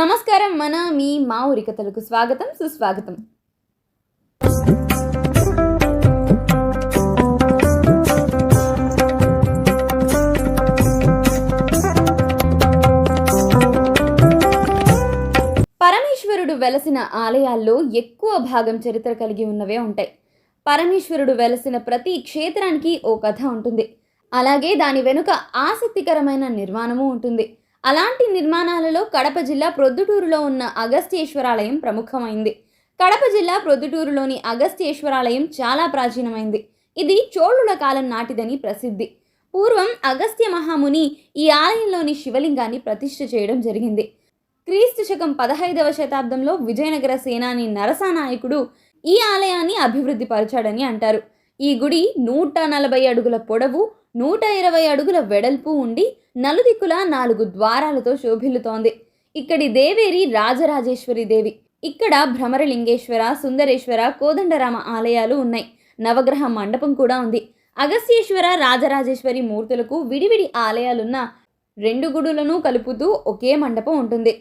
నమస్కారం. మీ మా ఊరి కథలకు స్వాగతం, సుస్వాగతం. పరమేశ్వరుడు వెలసిన ఆలయాల్లో ఎక్కువ భాగం చరిత్ర కలిగి ఉన్నవే ఉంటాయి. పరమేశ్వరుడు వెలసిన ప్రతి క్షేత్రానికి ఓ కథ ఉంటుంది. అలాగే దాని వెనుక ఆసక్తికరమైన నిర్మాణము ఉంటుంది. అలాంటి నిర్మాణాలలో కడప జిల్లా ప్రొద్దుటూరులో ఉన్న అగస్త్యేశ్వరాలయం ప్రముఖమైంది. కడప జిల్లా ప్రొద్దుటూరులోని అగస్త్యేశ్వరాలయం చాలా ప్రాచీనమైంది. ఇది చోళుల కాలం నాటిదని ప్రసిద్ధి. పూర్వం అగస్త్య మహాముని ఈ ఆలయంలోని శివలింగాన్ని ప్రతిష్ఠ చేయడం జరిగింది. క్రీస్తు శకం 15వ శతాబ్దంలో విజయనగర సేనాని నరసానాయకుడు ఈ ఆలయాన్ని అభివృద్ధి పరిచాడని అంటారు. ఈ గుడి 140 అడుగుల పొడవు, 120 అడుగుల వెడల్పు ఉండి నలుదిక్కులా 4 ద్వారాలతో శోభిల్లుతోంది. ఇక్కడి దేవేరి రాజరాజేశ్వరి దేవి. ఇక్కడ భ్రమరలింగేశ్వర, సుందరేశ్వర, కోదండరామ ఆలయాలు ఉన్నాయి. నవగ్రహ మండపం కూడా ఉంది. అగస్త్యేశ్వర, రాజరాజేశ్వరి మూర్తులకు విడివిడి ఆలయాలున్న 2 గుడులను కలుపుతూ ఒకే మండపం ఉంటుంది.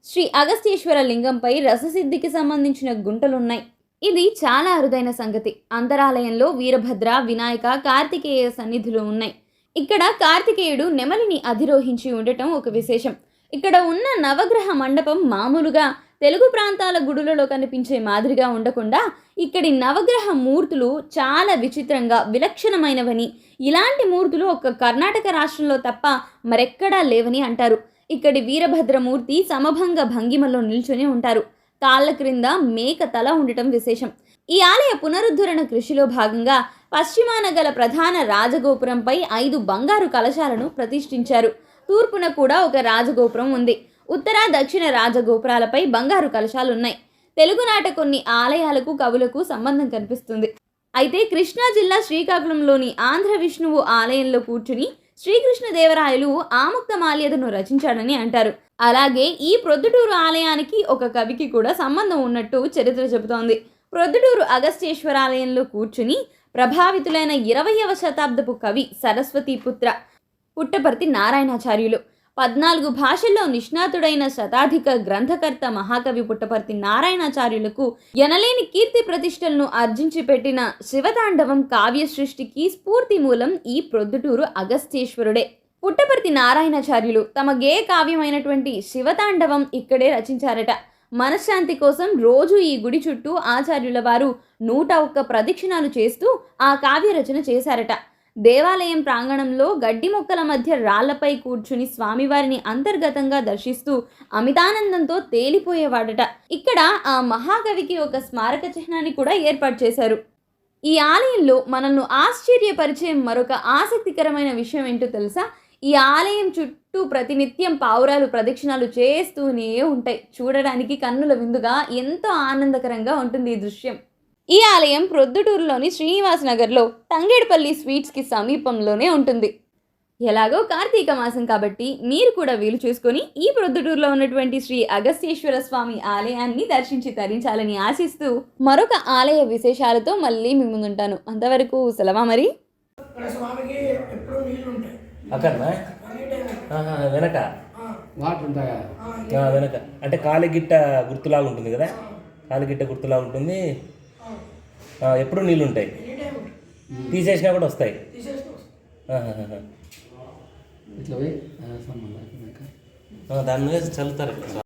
శ్రీ అగస్త్యేశ్వర లింగంపై రససిద్ధికి సంబంధించిన గుంటలున్నాయి. ఇది చాలా అరుదైన సంగతి. అంతరాలయంలో వీరభద్ర, వినాయక, కార్తికేయ సన్నిధులు ఉన్నాయి. ఇక్కడ కార్తికేయుడు నెమలిని అధిరోహించి ఉండటం ఒక విశేషం. ఇక్కడ ఉన్న నవగ్రహ మండపం మామూలుగా తెలుగు ప్రాంతాల గుడులలో కనిపించే మాదిరిగా ఉండకుండా ఇక్కడి నవగ్రహ మూర్తులు చాలా విచిత్రంగా విలక్షణమైనవని, ఇలాంటి మూర్తులు ఒక్క కర్ణాటక రాష్ట్రంలో తప్ప మరెక్కడా లేవని అంటారు. ఇక్కడి వీరభద్రమూర్తి సమభంగ భంగిమలో నిల్చొని ఉంటారు. కాళ్ళ క్రింద మేక తల ఉండటం విశేషం. ఈ ఆలయ పునరుద్ధరణ కృషిలో భాగంగా పశ్చిమాన గల ప్రధాన రాజగోపురంపై 5 బంగారు కలశాలను ప్రతిష్ఠించారు. తూర్పున కూడా ఒక రాజగోపురం ఉంది. ఉత్తర, దక్షిణ రాజగోపురాలపై బంగారు కలశాలున్నాయి. తెలుగునాట కొన్ని ఆలయాలకు, కవులకు సంబంధం కనిపిస్తుంది. అయితే కృష్ణా జిల్లా శ్రీకాకుళంలోని ఆంధ్ర విష్ణువు ఆలయంలో కూర్చుని శ్రీకృష్ణదేవరాయలు ఆముక్తమాల్యదను రచించాడని అంటారు. అలాగే ఈ ప్రొద్దుటూరు ఆలయానికి ఒక కవికి కూడా సంబంధం ఉన్నట్టు చరిత్ర చెబుతోంది. ప్రొద్దుటూరు అగస్త్యేశ్వరాలయంలో కూర్చుని ప్రభావితులైన 20వ శతాబ్దపు కవి సరస్వతీపుత్ర పుట్టపర్తి నారాయణాచార్యులు. 14 భాషల్లో నిష్ణాతుడైన శతాధిక గ్రంథకర్త మహాకవి పుట్టపర్తి నారాయణాచార్యులకు ఎనలేని కీర్తి ప్రతిష్టలను ఆర్జించి పెట్టిన శివతాండవం కావ్య సృష్టికి స్ఫూర్తి మూలం ఈ ప్రొద్దుటూరు అగస్త్యేశ్వరుడే. పుట్టపర్తి నారాయణాచార్యులు తమ గేయ కావ్యమైనటువంటి శివతాండవం ఇక్కడే రచించారట. మనశ్శాంతి కోసం రోజు ఈ గుడి చుట్టూ ఆచార్యుల వారు 101 ప్రదక్షిణాలు చేస్తూ ఆ కావ్య రచన చేశారట. దేవాలయం ప్రాంగణంలో గడ్డి మొక్కల మధ్య రాళ్లపై కూర్చుని స్వామివారిని అంతర్గతంగా దర్శిస్తూ అమితానందంతో తేలిపోయేవాడట. ఇక్కడ ఆ మహాకవికి ఒక స్మారక చిహ్నాన్ని కూడా ఏర్పాటు చేశారు. ఈ ఆలయంలో మనల్ని ఆశ్చర్యపరిచే మరొక ఆసక్తికరమైన విషయం ఏంటో తెలుసా? ఈ ఆలయం చుట్టూ ప్రతినిత్యం పావురాలు ప్రదక్షిణాలు చేస్తూనే ఉంటాయి. చూడడానికి కన్నుల విందుగా ఎంతో ఆనందకరంగా ఉంటుంది ఈ దృశ్యం. ఈ ఆలయం ప్రొద్దుటూరులోని శ్రీనివాస్ నగర్లో తంగేడుపల్లి స్వీట్స్కి సమీపంలోనే ఉంటుంది. ఎలాగో కార్తీక మాసం కాబట్టి మీరు కూడా వీలు చూసుకొని ఈ ప్రొద్దుటూరులో ఉన్నటువంటి శ్రీ అగస్త్యేశ్వర స్వామి ఆలయాన్ని దర్శించి తరించాలని ఆశిస్తూ మరొక ఆలయ విశేషాలతో మళ్ళీ మీ ముందుంటాను. అంతవరకు సెలవా మరి. వెనక వెనక అంటే కాలిగిట్ట గుర్తులాగా ఉంటుంది కదా, కాలిగిట్ట గుర్తులాగా ఉంటుంది. ఎప్పుడు నీళ్ళు ఉంటాయి, తీసేసినా కూడా వస్తాయి. దాని మీద చల్లుతారు.